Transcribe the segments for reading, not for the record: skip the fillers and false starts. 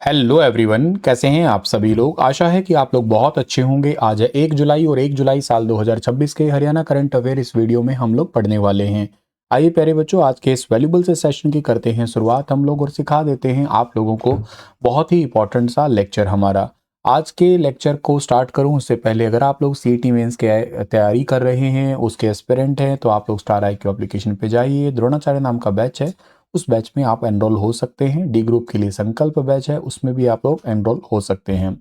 Hello everyone, कैसे हैं आप सभी लोग। आशा है कि आप लोग बहुत अच्छे होंगे। आज है 1 जुलाई और 1 जुलाई साल 2026 के हरियाणा करंट अफेयर इस वीडियो में हम लोग पढ़ने वाले हैं। आइए प्यारे बच्चों, आज के इस वैल्यूबल से सेशन की करते हैं शुरुआत हम लोग और सिखा देते हैं आप लोगों को बहुत ही इंपॉर्टेंट सा लेक्चर हमारा। आज के लेक्चर को स्टार्ट करूं उससे पहले अगर आप लोग सीईटी मेंस के तैयारी कर रहे हैं, उसके एस्पिरेंट हैं, तो आप लोग स्टार IQ एप्लीकेशन पे जाइए। द्रोणाचार्य नाम का बैच है, उस बैच में आप एनरोल हो सकते हैं। डी ग्रुप के लिए संकल्प बैच है, उसमें भी आप लोग एनरोल हो सकते हैं।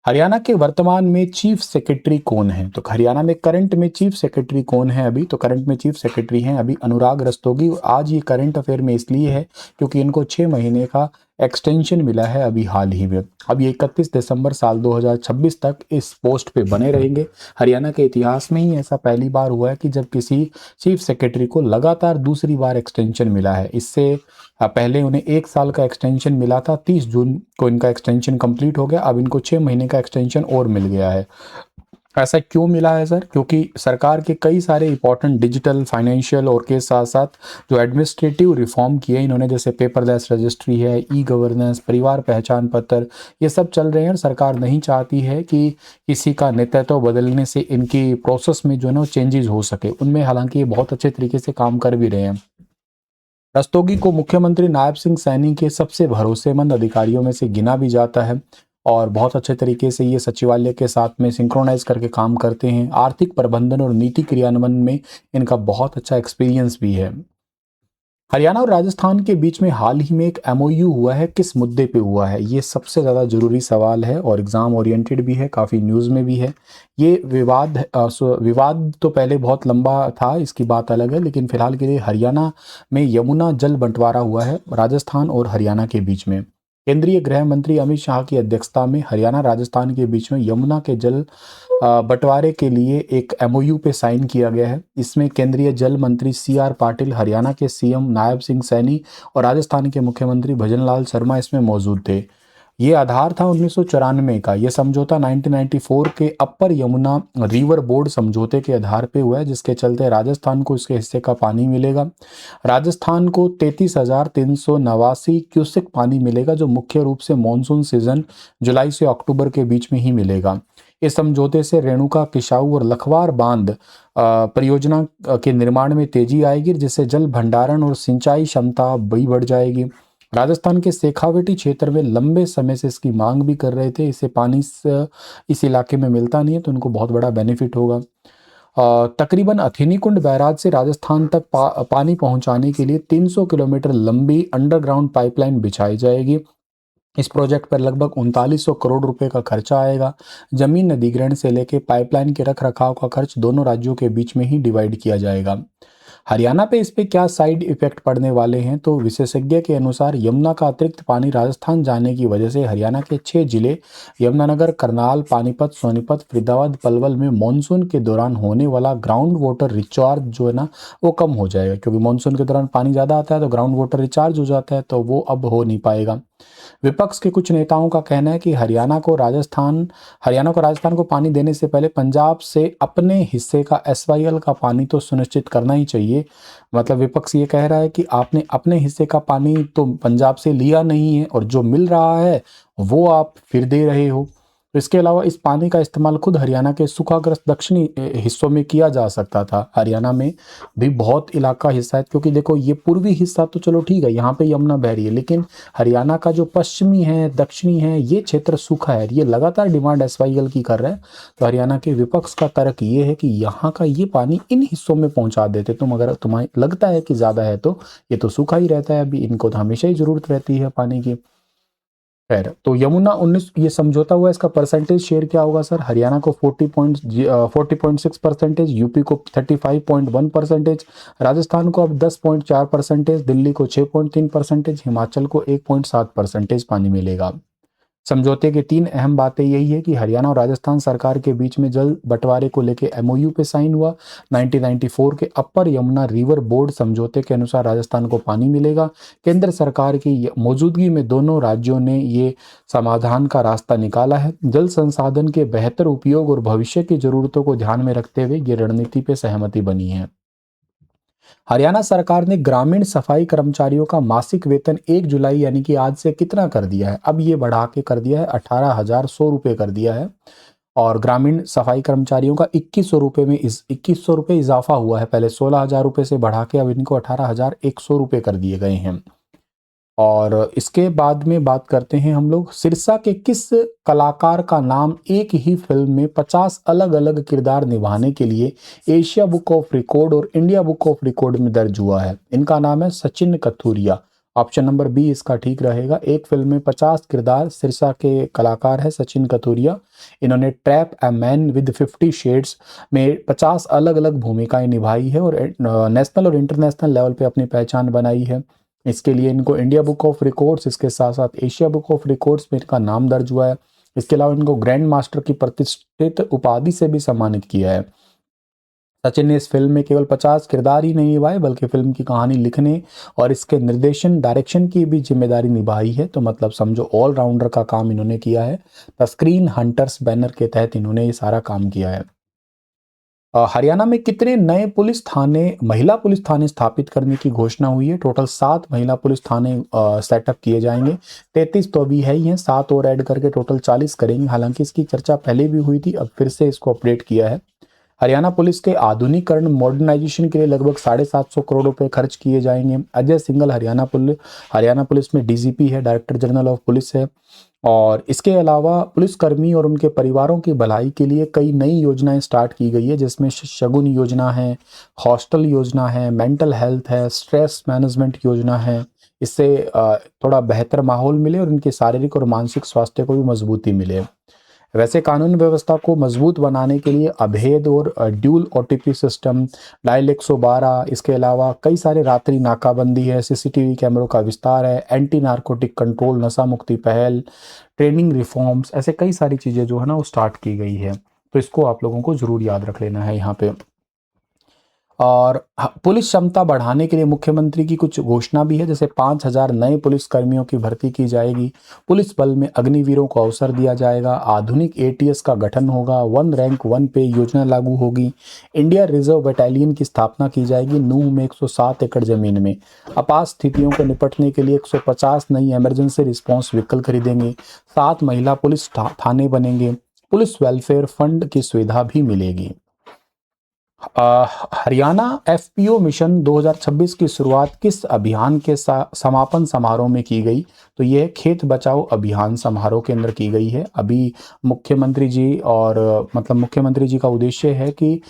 हरियाणा के वर्तमान में चीफ सेक्रेटरी कौन है? तो हरियाणा में करंट में चीफ सेक्रेटरी कौन है अभी? तो करंट में चीफ सेक्रेटरी हैं अभी अनुराग रस्तोगी। आज ये करंट अफेयर में इसलिए है क्योंकि इनको 6 महीने का एक्सटेंशन मिला है अभी हाल ही में। अब ये 31 दिसंबर साल 2026 तक इस पोस्ट पे बने रहेंगे। हरियाणा के इतिहास में ही ऐसा पहली बार हुआ है कि जब किसी चीफ सेक्रेटरी को लगातार दूसरी बार एक्सटेंशन मिला है। इससे पहले उन्हें 1 साल का एक्सटेंशन मिला था, 30 जून को इनका एक्सटेंशन कंप्लीट हो गया। अब इनको 6 महीने का एक्सटेंशन और मिल गया है। ऐसा क्यों मिला है सर? क्योंकि सरकार के कई सारे इंपॉर्टेंट डिजिटल फाइनेंशियल और के साथ साथ जो एडमिनिस्ट्रेटिव रिफॉर्म किए इन्होंने, जैसे पेपरलेस रजिस्ट्री है, ई गवर्नेंस, परिवार पहचान पत्र, ये सब चल रहे हैं। सरकार नहीं चाहती है कि किसी का नेतृत्व बदलने से इनकी प्रोसेस में जो है ना चेंजेस हो सके। उनमें हालांकि ये बहुत अच्छे तरीके से काम कर भी रहे हैं। रस्तोगी को मुख्यमंत्री नायब सिंह सैनी के सबसे भरोसेमंद अधिकारियों में से गिना भी जाता है और बहुत अच्छे तरीके से ये सचिवालय के साथ में सिंक्रोनाइज करके काम करते हैं। आर्थिक प्रबंधन और नीति क्रियान्वयन में इनका बहुत अच्छा एक्सपीरियंस भी है। हरियाणा और राजस्थान के बीच में हाल ही में एक MOU हुआ है, किस मुद्दे पे हुआ है? ये सबसे ज़्यादा जरूरी सवाल है और एग्जाम ओरिएंटेड भी है, काफ़ी न्यूज़ में भी है। ये विवाद तो पहले बहुत लंबा था, इसकी बात अलग है, लेकिन फिलहाल के लिए हरियाणा में यमुना जल बंटवारा हुआ है राजस्थान और हरियाणा के बीच में। केंद्रीय गृह मंत्री अमित शाह की अध्यक्षता में हरियाणा राजस्थान के बीच में यमुना के जल बंटवारे के लिए एक MOU पे साइन किया गया है। इसमें केंद्रीय जल मंत्री CR पाटिल, हरियाणा के CM नायब सिंह सैनी और राजस्थान के मुख्यमंत्री भजनलाल शर्मा इसमें मौजूद थे। ये आधार था 1994 का। यह समझौता 1994 के अपर यमुना रिवर बोर्ड समझौते के आधार पे हुआ है, जिसके चलते राजस्थान को इसके हिस्से का पानी मिलेगा। राजस्थान को 33,389 क्यूसेक पानी मिलेगा, जो मुख्य रूप से मानसून सीजन जुलाई से अक्टूबर के बीच में ही मिलेगा। इस समझौते से रेणुका, किसाऊ और लखवार बांध परियोजना के निर्माण में तेजी आएगी, जिससे जल भंडारण और सिंचाई क्षमता भी बढ़ जाएगी। राजस्थान के शेखावटी क्षेत्र में लंबे समय से इसकी मांग भी कर रहे थे। इसे पानी इस इलाके में मिलता नहीं है, तो उनको बहुत बड़ा बेनिफिट होगा। तकरीबन अथीनीकुंड बैराज से राजस्थान तक पानी पहुंचाने के लिए 300 किलोमीटर लंबी अंडरग्राउंड पाइपलाइन बिछाई जाएगी। इस प्रोजेक्ट पर लगभग 3900 करोड़ रुपए का खर्चा आएगा। जमीन अधिग्रहण से लेकर पाइपलाइन के रख रखाव का खर्च दोनों राज्यों के बीच में ही डिवाइड किया जाएगा। हरियाणा पे इस पे क्या साइड इफेक्ट पड़ने वाले हैं? तो विशेषज्ञ के अनुसार यमुना का अतिरिक्त पानी राजस्थान जाने की वजह से हरियाणा के 6 जिले यमुनानगर, करनाल, पानीपत, सोनीपत, फरीदाबाद, पलवल में मानसून के दौरान होने वाला ग्राउंड वाटर रिचार्ज जो है ना वो कम हो जाएगा, क्योंकि मानसून के दौरान पानी ज़्यादा आता है तो ग्राउंड वाटर रिचार्ज हो जाता है, तो वो अब हो नहीं पाएगा। विपक्ष के कुछ नेताओं का कहना है कि हरियाणा को राजस्थान को पानी देने से पहले पंजाब से अपने हिस्से का SYL का पानी तो सुनिश्चित करना ही चाहिए। मतलब विपक्ष ये कह रहा है कि आपने अपने हिस्से का पानी तो पंजाब से लिया नहीं है और जो मिल रहा है वो आप फिर दे रहे हो। इसके अलावा इस पानी का इस्तेमाल खुद हरियाणा के सूखाग्रस्त दक्षिणी हिस्सों में किया जा सकता था। हरियाणा में भी बहुत इलाका हिस्सा है, क्योंकि देखो ये पूर्वी हिस्सा तो चलो ठीक है, यहाँ पे यमुना बह रही है, लेकिन हरियाणा का जो पश्चिमी है, दक्षिणी है, ये क्षेत्र सूखा है। ये लगातार डिमांड SYL की कर रहा है। तो हरियाणा के विपक्ष का तर्क ये है कि यहाँ का ये पानी इन हिस्सों में पहुंचा देते तुम, अगर तुम्हें लगता है कि ज्यादा है तो ये तो सूखा ही रहता है, अभी इनको तो हमेशा ही जरूरत रहती है पानी की। खैर, तो यमुना 19 ये समझौता हुआ, इसका परसेंटेज शेयर क्या होगा सर? हरियाणा को 40.6%, यूपी को 35.1%, राजस्थान को अब 10.4%, दिल्ली को 6.3%, हिमाचल को 1.7% पानी मिलेगा। समझौते की 3 अहम बातें यही है कि हरियाणा और राजस्थान सरकार के बीच में जल बंटवारे को लेकर MOU पे साइन हुआ। 1994 के अपर यमुना रिवर बोर्ड समझौते के अनुसार राजस्थान को पानी मिलेगा। केंद्र सरकार की मौजूदगी में दोनों राज्यों ने ये समाधान का रास्ता निकाला है। जल संसाधन के बेहतर उपयोग और भविष्य की जरूरतों को ध्यान में रखते हुए ये रणनीति पे सहमति बनी है। हरियाणा सरकार ने ग्रामीण सफाई कर्मचारियों का मासिक वेतन 1 जुलाई यानी कि आज से कितना कर दिया है? अब ये बढ़ा के कर दिया है 18,100 रुपये कर दिया है। और ग्रामीण सफाई कर्मचारियों का 2100 रुपये में 2100 रुपये इजाफा हुआ है। पहले 16,000 रुपये से बढ़ा के अब इनको 18,100 रुपये कर दिए गए हैं। और इसके बाद में बात करते हैं हम लोग, सिरसा के किस कलाकार का नाम एक ही फिल्म में 50 अलग अलग किरदार निभाने के लिए एशिया बुक ऑफ रिकॉर्ड और इंडिया बुक ऑफ रिकॉर्ड में दर्ज हुआ है? इनका नाम है Sachin Kathuria. Option number B इसका ठीक रहेगा। एक फिल्म में 50 किरदार, सिरसा के कलाकार है सचिन कथूरिया। इन्होंने trap a man with 50 shades में 50 अलग अलग भूमिकाएं निभाई है और नेशनल और इंटरनेशनल लेवल पे अपनी पहचान बनाई है। इसके लिए इनको इंडिया बुक ऑफ रिकॉर्ड्स, इसके साथ साथ एशिया बुक ऑफ रिकॉर्ड्स में इनका नाम दर्ज हुआ है। इसके अलावा इनको ग्रैंड मास्टर की प्रतिष्ठित उपाधि से भी सम्मानित किया है। सचिन ने इस फिल्म में केवल 50 किरदार ही नहीं निभाए बल्कि फिल्म की कहानी लिखने और इसके निर्देशन, डायरेक्शन की भी जिम्मेदारी निभाई है। तो मतलब समझो ऑलराउंडर का काम इन्होंने किया है। द स्क्रीन हंटर्स बैनर के तहत इन्होंने ये सारा काम किया है। हरियाणा में कितने नए पुलिस थाने, महिला पुलिस थाने स्थापित करने की घोषणा हुई है? टोटल 7 महिला पुलिस थाने सेटअप किए जाएंगे। 33 तो अभी है ही हैं, 7 और ऐड करके टोटल 40 करेंगे। हालांकि इसकी चर्चा पहले भी हुई थी, अब फिर से इसको अपडेट किया है। हरियाणा पुलिस के आधुनिकीकरण, मॉडर्नाइजेशन के लिए लगभग 750 करोड़ रुपए खर्च किए जाएंगे। अजय सिंघल हरियाणा पुलिस में डीजीपी है, डायरेक्टर जनरल ऑफ पुलिस है। और इसके अलावा पुलिसकर्मी और उनके परिवारों की भलाई के लिए कई नई योजनाएं स्टार्ट की गई है, जिसमें शगुन योजना है, हॉस्टल योजना है, मेंटल हेल्थ है, स्ट्रेस मैनेजमेंट योजना है। इससे थोड़ा बेहतर माहौल मिले और उनके शारीरिक और मानसिक स्वास्थ्य को भी मजबूती मिले। वैसे कानून व्यवस्था को मजबूत बनाने के लिए अभेद और ड्यूल ओटीपी सिस्टम, डायल 112, इसके अलावा कई सारे रात्रि नाकाबंदी है, सीसीटीवी कैमरों का विस्तार है, एंटी नारकोटिक कंट्रोल, नशा मुक्ति पहल, ट्रेनिंग रिफॉर्म्स, ऐसे कई सारी चीज़ें जो है ना वो स्टार्ट की गई है। तो इसको आप लोगों को जरूर याद रख लेना है यहाँ पे। और पुलिस क्षमता बढ़ाने के लिए मुख्यमंत्री की कुछ घोषणा भी है, जैसे 5,000 नए पुलिस कर्मियों की भर्ती की जाएगी। पुलिस बल में अग्निवीरों को अवसर दिया जाएगा। आधुनिक एटीएस का गठन होगा। 1 रैंक 1 पे योजना लागू होगी। इंडिया रिजर्व बटालियन की स्थापना की जाएगी नूह में 107 एकड़ जमीन में। आपात स्थितियों को निपटने के लिए 150 नई इमरजेंसी रिस्पॉन्स व्हीकल खरीदेंगे। 7 महिला पुलिस थाने बनेंगे। पुलिस वेलफेयर फंड की सुविधा भी मिलेगी। हरियाणा एफपीओ मिशन 2026 की शुरुआत किस अभियान के समापन समारोह में की गई? तो यह खेत बचाओ अभियान समारोह के अंदर की गई है। अभी मुख्यमंत्री जी और मुख्यमंत्री जी का उद्देश्य है कि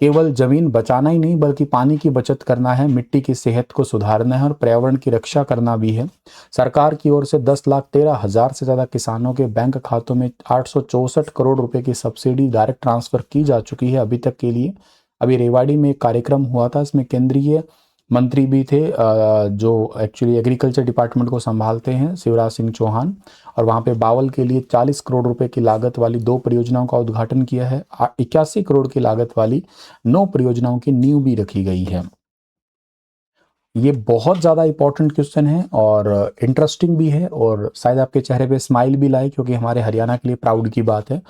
केवल जमीन बचाना ही नहीं बल्कि पानी की बचत करना है, मिट्टी की सेहत को सुधारना है और पर्यावरण की रक्षा करना भी है। सरकार की ओर से 10,13,000 से ज़्यादा किसानों के बैंक खातों में 864 करोड़ रुपए की सब्सिडी डायरेक्ट ट्रांसफर की जा चुकी है अभी तक के लिए। अभी रेवाड़ी में एक कार्यक्रम हुआ था, इसमें केंद्रीय मंत्री भी थे जो एक्चुअली एग्रीकल्चर डिपार्टमेंट को संभालते हैं, शिवराज सिंह चौहान। और वहाँ पे बावल के लिए 40 करोड़ रुपए की लागत वाली 2 परियोजनाओं का उद्घाटन किया है। 81 करोड़ की लागत वाली 9 परियोजनाओं की नींव भी रखी गई है। ये बहुत ज़्यादा इंपॉर्टेंट क्वेश्चन है और इंटरेस्टिंग भी है और शायद आपके चेहरे पे स्माइल भी लाए, क्योंकि हमारे हरियाणा के लिए प्राउड की बात है।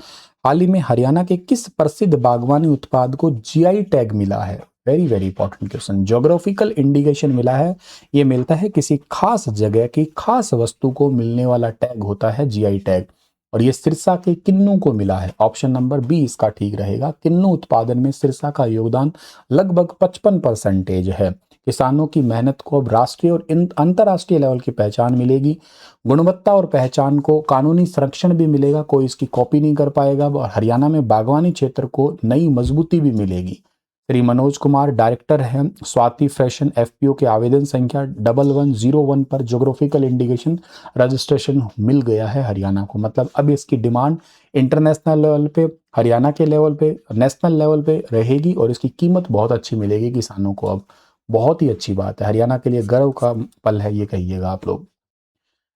हाल ही में हरियाणा के किस प्रसिद्ध बागवानी उत्पाद को जीआई टैग मिला है? Very very important question. Geographical indication मिला है। ये मिलता है किसी खास जगह की खास वस्तु को मिलने वाला टैग होता है जीआई टैग। और ये सिरसा के किन्नू को मिला है। ऑप्शन नंबर बी इसका ठीक रहेगा। किन्नू उत्पादन में सिरसा का योगदान लगभग 55% है। किसानों की मेहनत को अब राष्ट्रीय और अंतर्राष्ट्रीय लेवल की पहचान मिलेगी। गुणवत्ता और पहचान को कानूनी संरक्षण भी मिलेगा, कोई इसकी कॉपी नहीं कर पाएगा। और हरियाणा में बागवानी क्षेत्र को नई मजबूती भी मिलेगी। श्री मनोज कुमार डायरेक्टर हैं स्वाति फैशन एफपीओ के आवेदन संख्या 1101 पर ज्योग्राफिकल इंडिकेशन रजिस्ट्रेशन मिल गया है हरियाणा को। मतलब अब इसकी डिमांड इंटरनेशनल लेवल पे, हरियाणा के लेवल पे, नेशनल लेवल पे रहेगी और इसकी कीमत बहुत अच्छी मिलेगी किसानों को। अब बहुत ही अच्छी बात है, हरियाणा के लिए गर्व का पल है ये, कहिएगा आप लोग।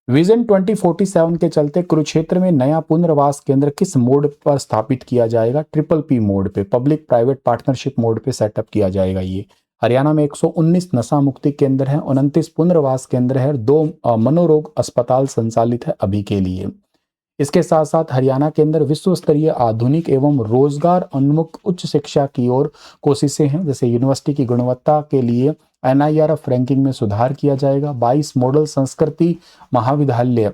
विजन 2047 के चलते कुरुक्षेत्र में नया पुनर्वास केंद्र किस मोड पर स्थापित किया जाएगा? ट्रिपल पी मोड पे, पब्लिक प्राइवेट पार्टनरशिप मोड पे सेटअप किया जाएगा ये। हरियाणा में 119 नशा मुक्ति केंद्र हैं, 29 पुनर्वास केंद्र है, 2 मनोरोग अस्पताल संचालित है अभी के लिए। इसके साथ साथ हरियाणा के अंदर विश्व स्तरीय आधुनिक एवं रोजगार उन्मुख उच्च शिक्षा की ओर कोशिशें हैं। जैसे यूनिवर्सिटी की गुणवत्ता के लिए NIRF रैंकिंग में सुधार किया जाएगा। 22 मॉडल संस्कृति महाविद्यालय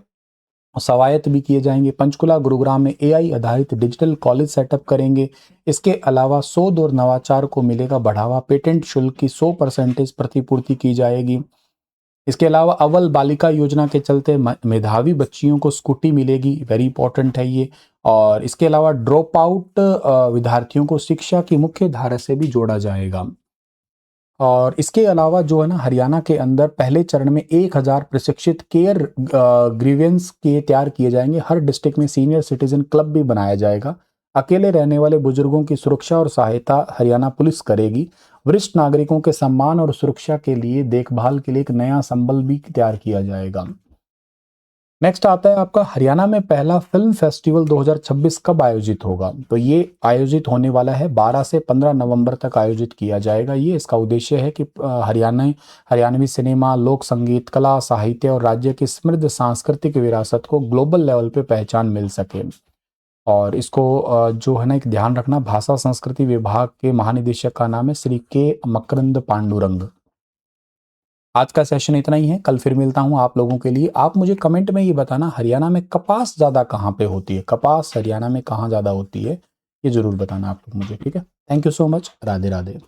स्वायत्त भी किए जाएंगे। पंचकुला गुरुग्राम में AI आधारित डिजिटल कॉलेज सेटअप करेंगे। इसके अलावा शोध और नवाचार को मिलेगा बढ़ावा। पेटेंट शुल्क की 100% प्रतिपूर्ति की जाएगी। इसके अलावा अव्वल बालिका योजना के चलते मेधावी बच्चियों को स्कूटी मिलेगी, वेरी इंपॉर्टेंट है ये। और इसके अलावा ड्रॉप आउट विद्यार्थियों को शिक्षा की मुख्य धारा से भी जोड़ा जाएगा। और इसके अलावा जो है ना, हरियाणा के अंदर पहले चरण में 1000 प्रशिक्षित केयर ग्रीवेंस के तैयार किए जाएंगे। हर डिस्ट्रिक्ट में सीनियर सिटीजन क्लब भी बनाया जाएगा। अकेले रहने वाले बुजुर्गों की सुरक्षा और सहायता हरियाणा पुलिस करेगी। वरिष्ठ नागरिकों के सम्मान और सुरक्षा के लिए देखभाल के लिए एक नया संबल भी तैयार किया जाएगा। नेक्स्ट आता है आपका, हरियाणा में पहला फिल्म फेस्टिवल 2026 कब आयोजित होगा? तो ये आयोजित होने वाला है 12 से 15 नवंबर तक आयोजित किया जाएगा। ये इसका उद्देश्य है कि हरियाणवी सिनेमा, लोक संगीत, कला, साहित्य और राज्य की समृद्ध सांस्कृतिक विरासत को ग्लोबल लेवल पे पहचान मिल सके। और इसको जो है ना, एक ध्यान रखना, भाषा संस्कृति विभाग के महानिदेशक का नाम है श्री के मकरंद पांडुरंग। आज का सेशन इतना ही है, कल फिर मिलता हूं आप लोगों के लिए। आप मुझे कमेंट में ये बताना, हरियाणा में कपास ज्यादा कहाँ पे होती है, कपास हरियाणा में कहाँ ज्यादा होती है, ये जरूर बताना आप लोग मुझे, ठीक है। Thank you so much, Radhe Radhe.